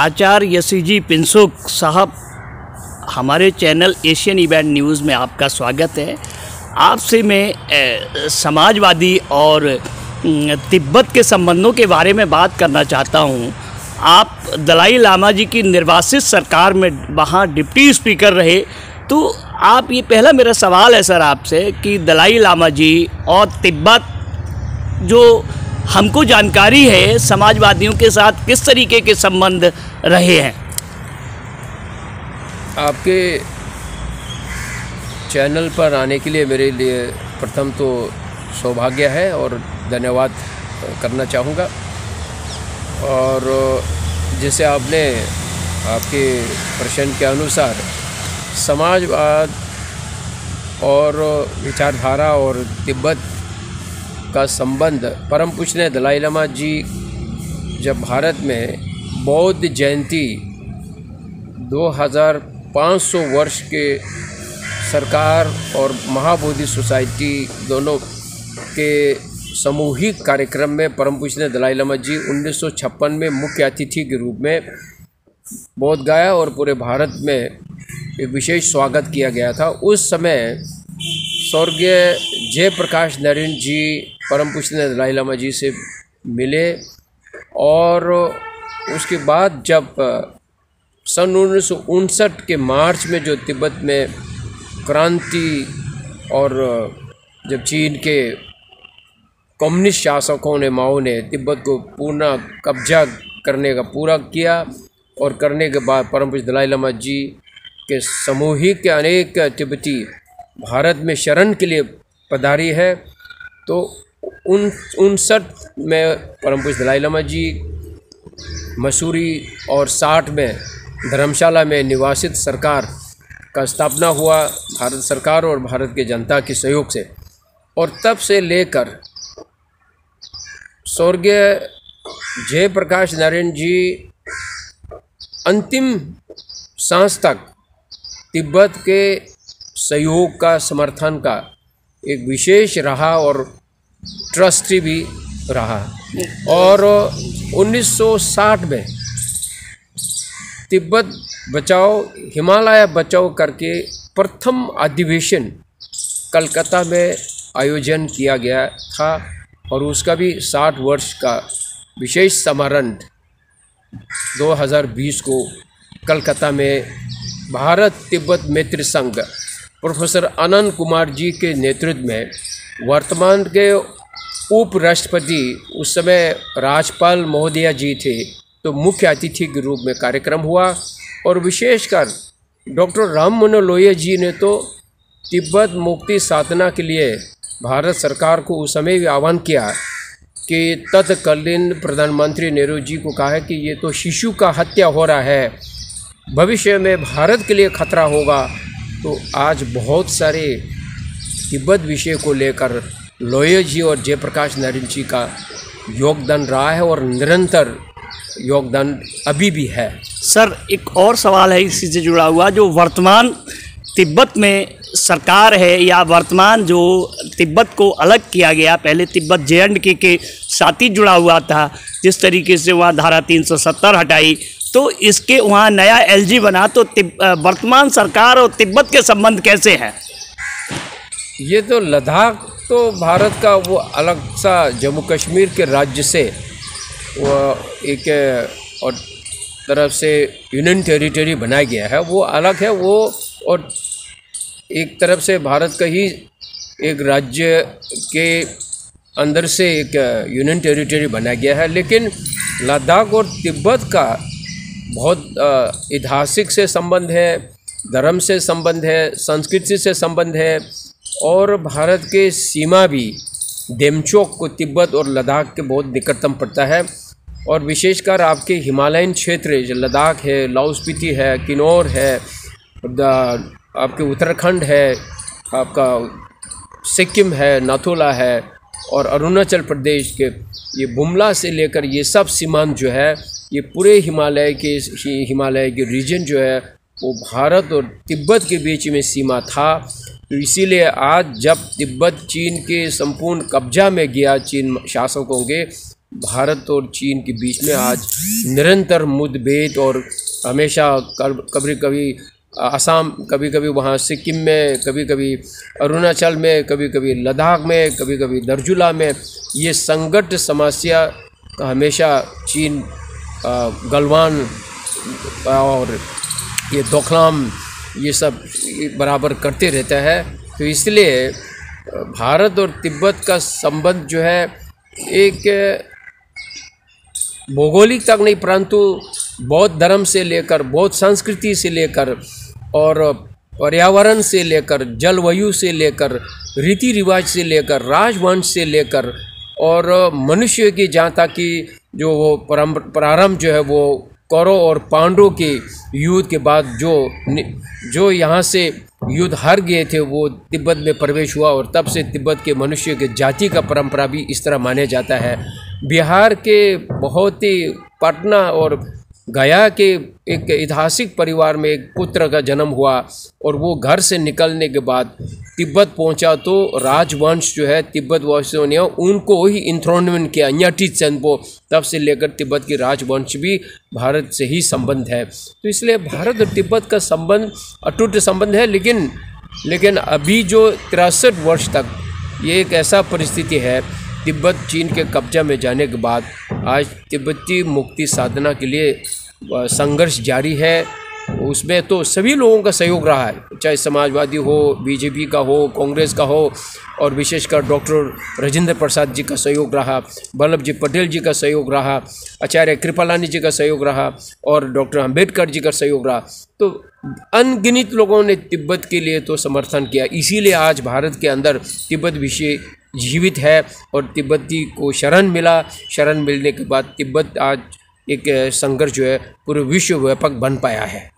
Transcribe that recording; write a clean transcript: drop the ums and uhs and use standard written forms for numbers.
आचार्य यशीजी पिनसुक साहब, हमारे channel Asian event news में आपका स्वागत है। आपसे मैं समाजवादी और तिब्बत के संबंधों के बारे में बात करना चाहता हूं। आप दलाई लामा जी की निर्वासित सरकार में वहां डिप्टी स्पीकर रहे, तो आप ये पहला मेरा सवाल है सर आपसे कि दलाई लामा जी और तिब्बत, जो हमको जानकारी है समाजवादियों के साथ किस तरीके के संबंध रहे हैं। आपके चैनल पर आने के लिए मेरे लिए प्रथम तो सौभाग्य है और धन्यवाद करना चाहूँगा। और जैसे आपने आपके प्रश्न के अनुसार समाजवाद और विचारधारा और तिब्बत का संबंध, परम पूज्य दलाई लामा जी जब भारत में बौद्ध जयंती 2500 वर्ष के सरकार और महाबोधि सोसाइटी दोनों के सामूहिक कार्यक्रम में परम पूज्य दलाई लामा जी 1956 में मुख्य अतिथि के रूप में बोध गया और पूरे भारत में एक विशेष स्वागत किया गया था। उस समय स्वर्गीय जयप्रकाश नारायण जी परम पूज्य दलाई लामा जी से मिले और उसके बाद जब सन 1959 के मार्च में जो तिब्बत में क्रांति और जब चीन के कम्युनिस्ट शासकों ने, माओ ने तिब्बत को पूर्ण कब्जा करने का पूरा किया और करने के बाद परम पूज्य दलाई लामा जी के सामूहिक अनेक तिब्बती भारत में शरण के लिए पधारी है। तो 1959 में परम पूज्य दलाई लामा जी मसूरी और 60 में धर्मशाला में निवासित सरकार का स्थापना हुआ, भारत सरकार और भारत के जनता के सहयोग से। और तब से लेकर स्वर्गीय जयप्रकाश नारायण जी अंतिम सांस तक तिब्बत के सहयोग का, समर्थन का एक विशेष रहा और ट्रस्टी भी रहा। और 1960 में तिब्बत बचाओ, हिमालय बचाओ करके प्रथम अधिवेशन कलकत्ता में आयोजन किया गया था और उसका भी 60 वर्ष का विशेष समारोह 2020 को कलकत्ता में भारत तिब्बत मैत्री संघ प्रोफेसर अनंत कुमार जी के नेतृत्व में, वर्तमान के उपराष्ट्रपति उस समय राज्यपाल महोदया जी थे, तो मुख्य अतिथि के रूप में कार्यक्रम हुआ। और विशेषकर डॉक्टर राम मनोहर लोहिया जी ने तो तिब्बत मुक्ति साधना के लिए भारत सरकार को उस समय भी आह्वान किया कि तत्कालीन प्रधानमंत्री नेहरू जी को कहा है कि ये तो शिशु का हत्या हो रहा है, भविष्य में भारत के लिए खतरा होगा। तो आज बहुत सारे तिब्बत विषय को लेकर लोहिया जी और जयप्रकाश नारायण जी का योगदान रहा है और निरंतर योगदान अभी भी है। सर, एक और सवाल है इसी से जुड़ा हुआ, जो वर्तमान तिब्बत में सरकार है या वर्तमान जो तिब्बत को अलग किया गया, पहले तिब्बत जे.एंड.के के साथ ही जुड़ा हुआ था, जिस तरीके से वहाँ धारा 370 हटाई, तो इसके वहाँ नया एलजी बना, तो वर्तमान सरकार और तिब्बत के संबंध कैसे हैं? ये तो लद्दाख तो भारत का वो अलग सा जम्मू कश्मीर के राज्य से वो एक और तरफ से यूनियन टेरिटरी बनाया गया है, वो अलग है वो, और एक तरफ से भारत का ही एक राज्य के अंदर से एक यूनियन टेरिटरी बनाया गया है। लेकिन लद्दाख और तिब्बत का बहुत ऐतिहासिक से संबंध है, धर्म से संबंध है, संस्कृति से संबंध है और भारत के सीमा भी डेमचोक को तिब्बत और लद्दाख के बहुत निकटतम पड़ता है। और विशेषकर आपके हिमालयन क्षेत्र जो लद्दाख है, लाहौल स्पीति है, किन्नौर है, आपके उत्तराखंड है, आपका सिक्किम है, नाथुला है और अरुणाचल प्रदेश के ये बुमला से लेकर ये सब सीमांत जो है, ये पूरे हिमालय के रीजन जो है वो भारत और तिब्बत के बीच में सीमा था। तो इसीलिए आज जब तिब्बत चीन के संपूर्ण कब्जा में गया, चीन शासकों के, भारत और चीन के बीच में आज निरंतर मुठभेड़ और हमेशा कभी कभी असम, कभी कभी वहाँ सिक्किम में, कभी कभी अरुणाचल में, कभी कभी लद्दाख में, कभी कभी दार्जुला में, ये संकट समस्या हमेशा चीन गलवान और ये डोकलाम ये सब बराबर करते रहता है। तो इसलिए भारत और तिब्बत का संबंध जो है एक भौगोलिक तक नहीं, परंतु बौद्ध धर्म से लेकर, बौद्ध संस्कृति से लेकर और पर्यावरण से लेकर, जलवायु से लेकर, रीति रिवाज से लेकर, राजवंश से लेकर और मनुष्य की जहाँ तक की जो वो प्रारंभ जो है वो कौरव और पांडवों के युद्ध के बाद जो यहाँ से युद्ध हार गए थे वो तिब्बत में प्रवेश हुआ और तब से तिब्बत के मनुष्य के जाति का परंपरा भी इस तरह माना जाता है। बिहार के बहुत ही पटना और गया के एक ऐतिहासिक परिवार में एक पुत्र का जन्म हुआ और वो घर से निकलने के बाद तिब्बत पहुंचा तो राजवंश जो है तिब्बत वासियों ने उनको ही इंथ्रोनमेंट किया, न्याटी चंदपो। तब से लेकर तिब्बत की राजवंश भी भारत से ही संबंध है। तो इसलिए भारत और तिब्बत का संबंध अटूट संबंध है। लेकिन अभी जो 63 वर्ष तक ये एक ऐसा परिस्थिति है, तिब्बत चीन के कब्जा में जाने के बाद आज तिब्बती मुक्ति साधना के लिए संघर्ष जारी है। उसमें तो सभी लोगों का सहयोग रहा है, चाहे समाजवादी हो, बीजेपी का हो, कांग्रेस का हो, और विशेषकर डॉक्टर राजेंद्र प्रसाद जी का सहयोग रहा, वल्लभ जी पटेल जी का सहयोग रहा, आचार्य कृपलानी जी का सहयोग रहा और डॉक्टर अंबेडकर जी का सहयोग रहा। तो अनगिनत लोगों ने तिब्बत के लिए तो समर्थन किया। इसीलिए आज भारत के अंदर तिब्बत विषय जीवित है और तिब्बती को शरण मिला। शरण मिलने के बाद तिब्बत आज एक संघर्ष जो है पूरे विश्व व्यापक बन पाया है।